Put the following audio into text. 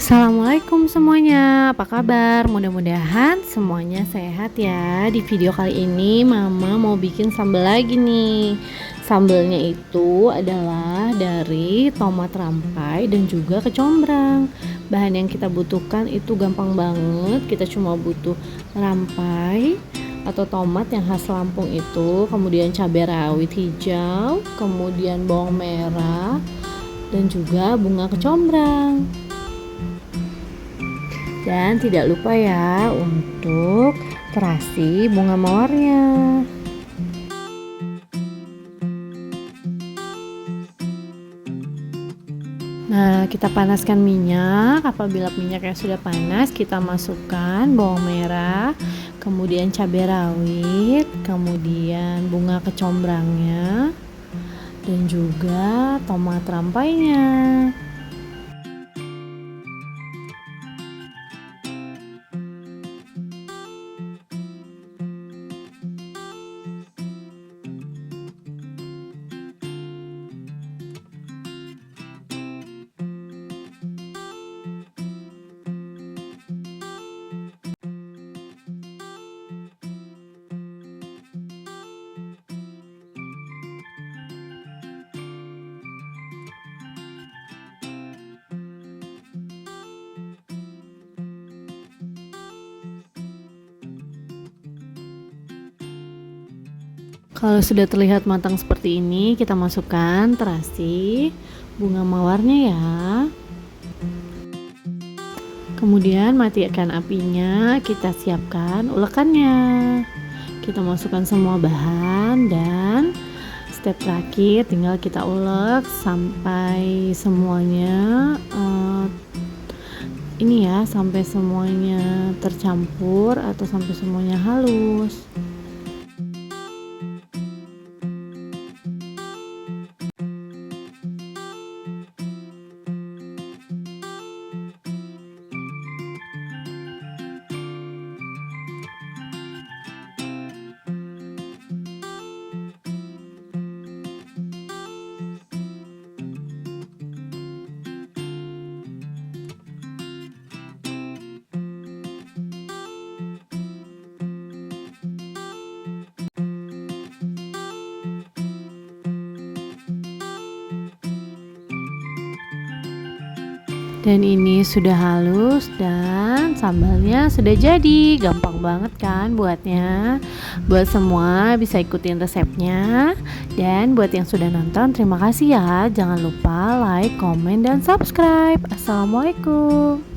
Assalamualaikum semuanya, apa kabar? Mudah-mudahan semuanya sehat ya. Di video kali ini Mama mau bikin sambal lagi nih. Sambelnya itu adalah dari tomat rampai dan juga kecombrang. Bahan yang kita butuhkan itu gampang banget. Kita cuma butuh rampai atau tomat yang khas Lampung itu, kemudian cabai rawit hijau, kemudian bawang merah dan juga bunga kecombrang. Dan tidak lupa ya untuk terasi bunga mawarnya. Nah, kita panaskan minyak. Apabila minyaknya sudah panas, kita masukkan bawang merah, kemudian cabai rawit, kemudian bunga kecombrangnya, dan juga tomat rampainya. Kalau sudah terlihat matang seperti ini, kita masukkan terasi bunga mawarnya ya. Kemudian matikan apinya, kita siapkan ulekannya. Kita masukkan semua bahan dan step terakhir tinggal kita ulek sampai semuanya sampai semuanya tercampur atau sampai semuanya halus. Dan ini sudah halus dan sambalnya sudah jadi. Gampang banget kan buatnya. Buat semua bisa ikutin resepnya. Dan buat yang sudah nonton, terima kasih ya. Jangan lupa like, komen, dan subscribe. Assalamualaikum.